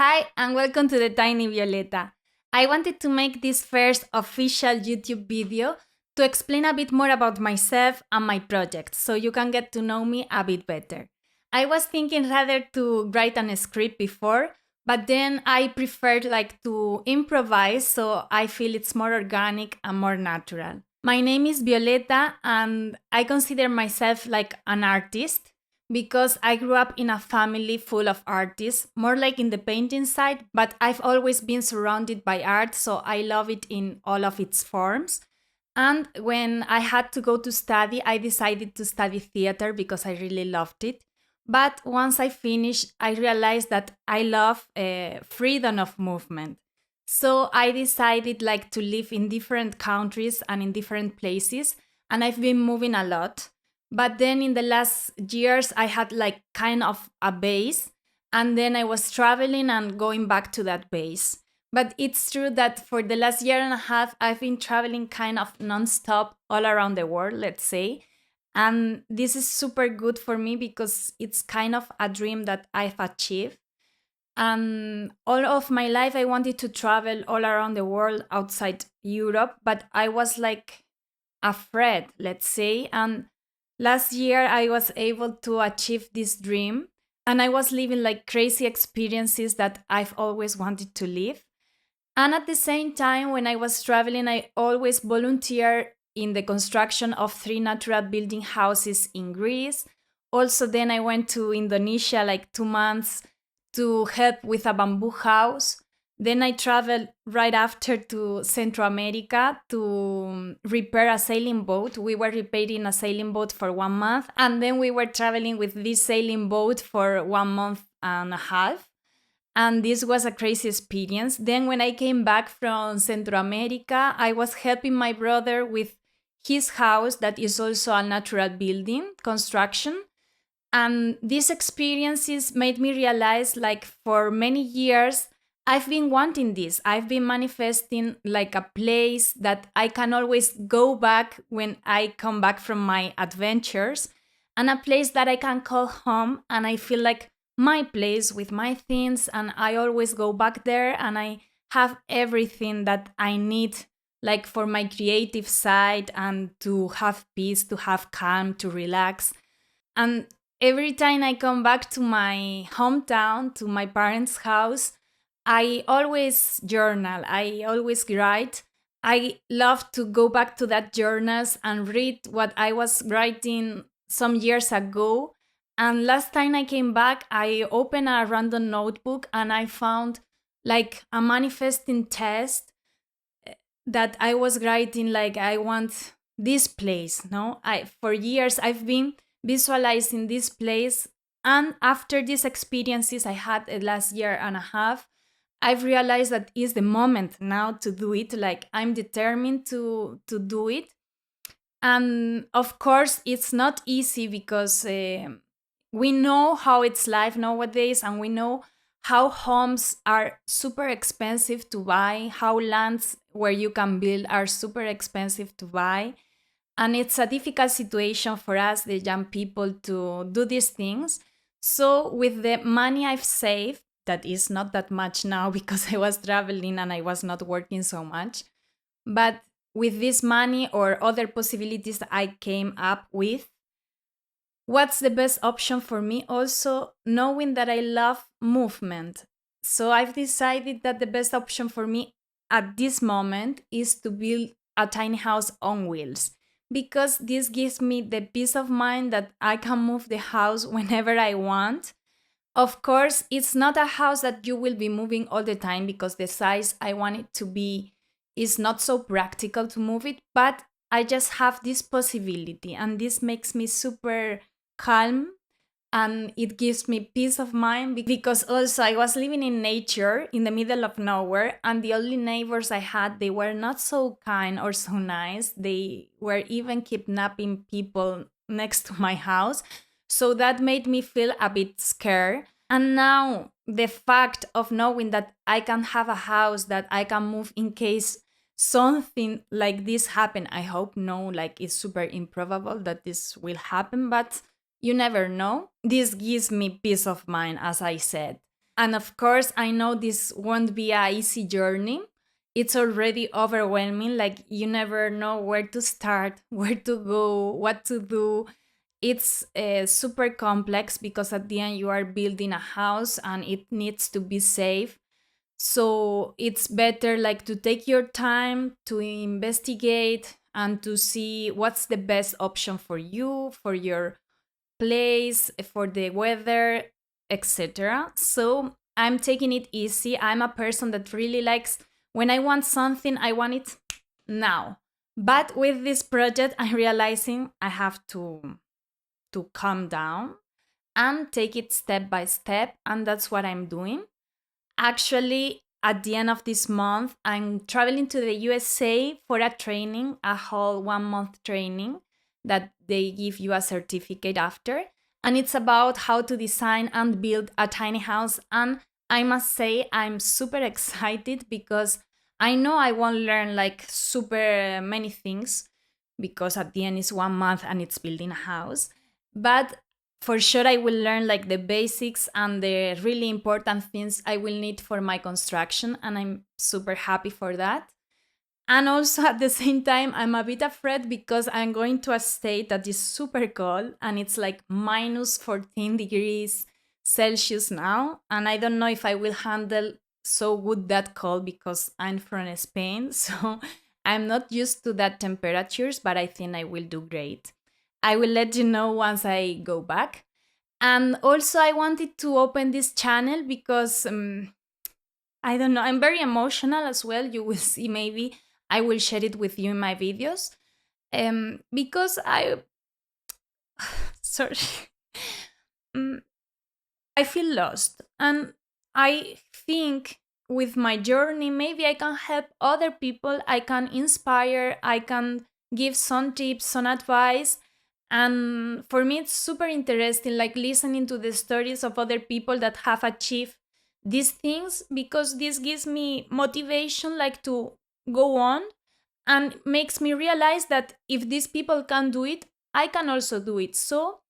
Hi, and welcome to the Tiny Violeta. I wanted to make this first official YouTube video to explain a bit more about myself and my project so you can get to know me a bit better. I was thinking rather to write a script before, but then I preferred to improvise so I feel it's more organic and more natural. My name is Violeta and I consider myself like an artist because I grew up in a family full of artists, more like in the painting side, but I've always been surrounded by art, so I love it in all of its forms. And when I had to go to study, I decided to study theater because I really loved it. But once I finished, I realized that I love freedom of movement. So I decided to live in different countries and in different places, and I've been moving a lot. But then in the last years, I had kind of a base, and then I was traveling and going back to that base. But it's true that for the last year and a half, I've been traveling kind of nonstop all around the world, let's say. And this is super good for me because it's kind of a dream that I've achieved. And all of my life, I wanted to travel all around the world outside Europe, but I was afraid, let's say. And last year, I was able to achieve this dream. And I was living crazy experiences that I've always wanted to live. And at the same time, when I was traveling, I always volunteered in the construction of three natural building houses in Greece. Also, then I went to Indonesia 2 months to help with a bamboo house. Then I traveled right after to Central America to repair a sailing boat. We were repairing a sailing boat for 1 month, and then we were traveling with this sailing boat for 1 month and a half. And this was a crazy experience. Then when I came back from Central America, I was helping my brother with his house that is also a natural building construction. And these experiences made me realize for many years I've been wanting this. I've been manifesting a place that I can always go back when I come back from my adventures, and a place that I can call home, and I feel like my place with my things, and I always go back there and I have everything that I need for my creative side and to have peace, to have calm, to relax. And every time I come back to my hometown, to my parents' house, I always journal, I always write. I love to go back to that journals and read what I was writing some years ago. And last time I came back, I opened a random notebook and I found a manifesting test that I was writing I want this place, no? I for years I've been visualizing this place, and after these experiences I had last year and a half, I've realized that is the moment now to do it. I'm determined to do it. And of course it's not easy because we know how it's life nowadays, and we know how homes are super expensive to buy, how lands where you can build are super expensive to buy. And it's a difficult situation for us, the young people, to do these things. So, with the money I've saved, that is not that much now because I was traveling and I was not working so much. But with this money or other possibilities I came up with, what's the best option for me? Also, knowing that I love movement. So I've decided that the best option for me at this moment is to build a tiny house on wheels, because this gives me the peace of mind that I can move the house whenever I want. Of course, it's not a house that you will be moving all the time because the size I want it to be is not so practical to move it, but I just have this possibility, and this makes me super calm, and it gives me peace of mind because also I was living in nature in the middle of nowhere, and the only neighbors I had, they were not so kind or so nice. They were even kidnapping people next to my house. So that made me feel a bit scared. And now the fact of knowing that I can have a house that I can move in case something like this happen, I hope no, it's super improbable that this will happen, but you never know. This gives me peace of mind, as I said. And of course, I know this won't be a easy journey. It's already overwhelming. Like you never know where to start, where to go, what to do. It's super complex because at the end you are building a house and it needs to be safe. So it's better like to take your time to investigate and to see what's the best option for you, for your place, for the weather, etc. So I'm taking it easy. I'm a person that really likes when I want something, I want it now. But with this project, I'm realizing I have to calm down and take it step by step, and that's what I'm doing. Actually, at the end of this month, I'm traveling to the USA for a training, a whole 1 month training that they give you a certificate after. And it's about how to design and build a tiny house. And I must say, I'm super excited because I know I won't learn like super many things because at the end it's 1 month and it's building a house. But for sure I will learn like the basics and the really important things I will need for my construction, and I'm super happy for that. And also at the same time I'm a bit afraid because I'm going to a state that is super cold and it's like minus 14 degrees Celsius now, and I don't know if I will handle so good that cold because I'm from Spain. So I'm not used to that temperatures, but I think I will do great. I will let you know once I go back. And also, I wanted to open this channel because I don't know, I'm very emotional as well. You will see, maybe I will share it with you in my videos. Because sorry, Mm, I feel lost. And I think with my journey, maybe I can help other people, I can inspire, I can give some tips, some advice. And for me, it's super interesting, like listening to the stories of other people that have achieved these things, because this gives me motivation, like to go on, and makes me realize that if these people can do it, I can also do it. So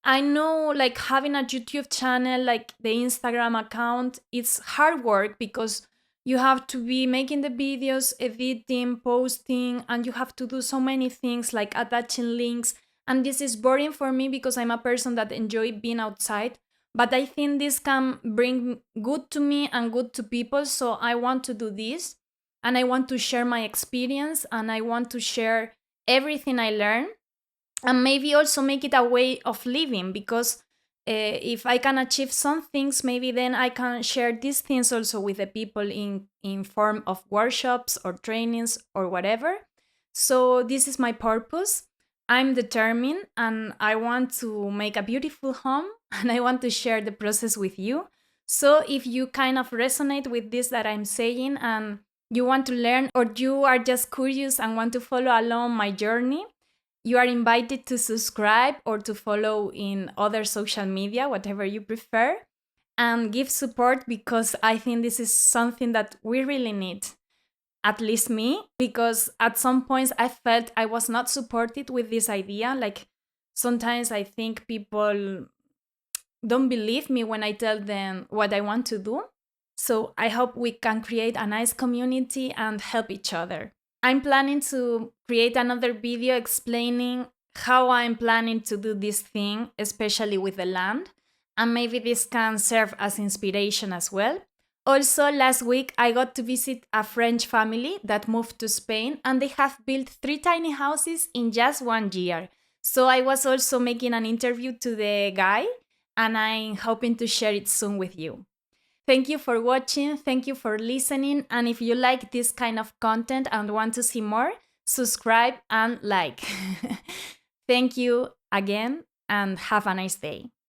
I know like having a YouTube channel, like the Instagram account, it's hard work because you have to be making the videos, editing, posting, and you have to do so many things like attaching links. And this is boring for me because I'm a person that enjoy being outside. But I think this can bring good to me and good to people. So I want to do this, and I want to share my experience, and I want to share everything I learn, and maybe also make it a way of living, because if I can achieve some things, maybe then I can share these things also with the people in form of workshops or trainings or whatever. So this is my purpose. I'm determined and I want to make a beautiful home and I want to share the process with you. So if you kind of resonate with this that I'm saying and you want to learn, or you are just curious and want to follow along my journey, you are invited to subscribe or to follow in other social media, whatever you prefer, and give support, because I think this is something that we really need, at least me, because at some points I felt I was not supported with this idea. Like sometimes I think people don't believe me when I tell them what I want to do. So I hope we can create a nice community and help each other. I'm planning to create another video explaining how I'm planning to do this thing, especially with the land, and maybe this can serve as inspiration as well. Also, last week I got to visit a French family that moved to Spain, and they have built 3 tiny houses in just 1 year. So I was also making an interview to the guy, and I'm hoping to share it soon with you. Thank you for watching, thank you for listening, and if you like this kind of content and want to see more, subscribe and like. Thank you again, and have a nice day.